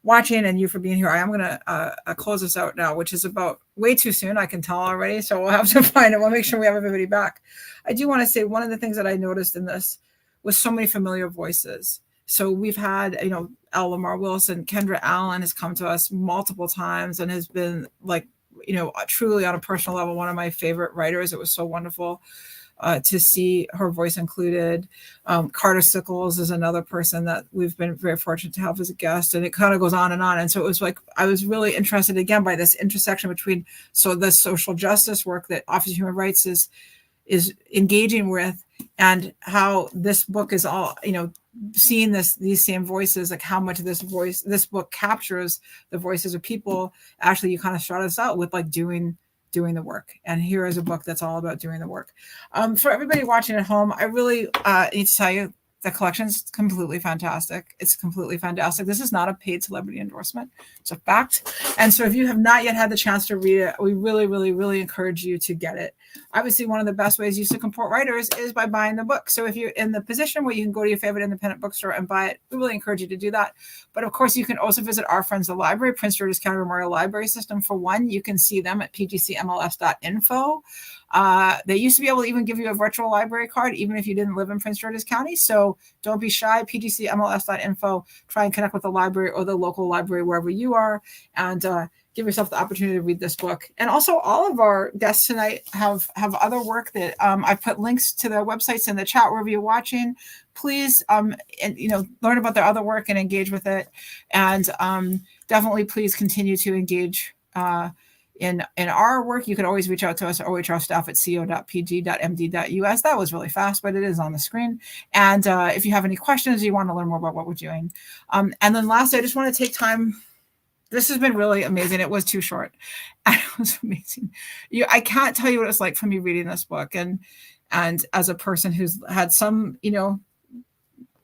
watching and you for being here, I am going to close this out now, which is about way too soon. I can tell already. So we'll have to find it. We'll make sure we have everybody back. I do want to say one of the things that I noticed in this was so many familiar voices. So we've had, L. Lamar Wilson, Kendra Allen has come to us multiple times and has been truly on a personal level, one of my favorite writers. It was so wonderful to see her voice included. Carter Sickles is another person that we've been very fortunate to have as a guest, and it kind of goes on. And so it was like, I was really interested again by this intersection between the social justice work that Office of Human Rights is engaging with, and how this book is all, seeing these same voices, like how much this book captures the voices of people. Actually, you kind of started us out with like doing the work. And here is a book that's all about doing the work. For everybody watching at home, I really need to tell you, the collection's completely fantastic. It's completely fantastic. This is not a paid celebrity endorsement. It's a fact. And so if you have not yet had the chance to read it, we really, really, really encourage you to get it. Obviously, one of the best ways you support writers is by buying the book. So if you're in the position where you can go to your favorite independent bookstore and buy it, we really encourage you to do that. But of course, you can also visit our friends, the library, Prince George's County Memorial Library System. For one, you can see them at pgcmls.info. They used to be able to even give you a virtual library card, even if you didn't live in Prince George's County. So don't be shy. pgcmls.info. Try and connect with the library or the local library wherever you are, and give yourself the opportunity to read this book. And also, all of our guests tonight have other work that I've put links to their websites in the chat wherever you're watching. Please, learn about their other work and engage with it. And definitely, please continue to engage in our work. You can always reach out to us at OHR staff at co.pg.md.us. That was really fast, but it is on the screen. And if you have any questions, you want to learn more about what we're doing. And then lastly, I just want to take time. This has been really amazing. It was too short. It was amazing. I can't tell you what it's like for me reading this book. And as a person who's had some,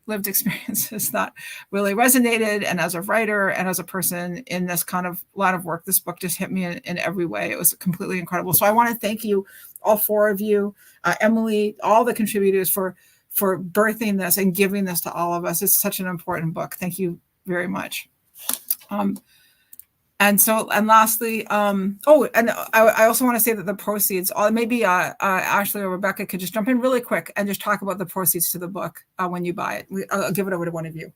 lived experiences that really resonated, and as a writer and as a person in this kind of line of work, this book just hit me in every way. It was completely incredible. So I want to thank you, all four of you, Emily, all the contributors for birthing this and giving this to all of us. It's such an important book. Thank you very much. And lastly, and I also want to say that the proceeds, maybe Ashley or Rebecca could just jump in really quick and just talk about the proceeds to the book when you buy it. I'll give it over to one of you.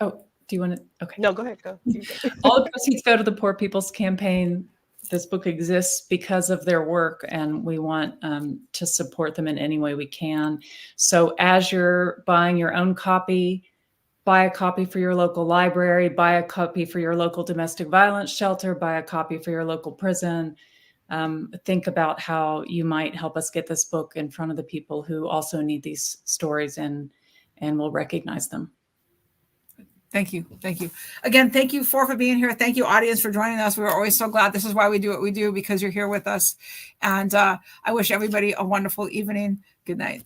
Oh, do you want to? Okay. No, go ahead. Go. All the proceeds go to the Poor People's Campaign. This book exists because of their work, and we want to support them in any way we can. So as you're buying your own copy, buy a copy for your local library, buy a copy for your local domestic violence shelter, buy a copy for your local prison. Think about how you might help us get this book in front of the people who also need these stories and will recognize them. Thank you. Thank you. Again, thank you for being here. Thank you, audience, for joining us. We're always so glad. This is why we do what we do, because you're here with us. And I wish everybody a wonderful evening. Good night.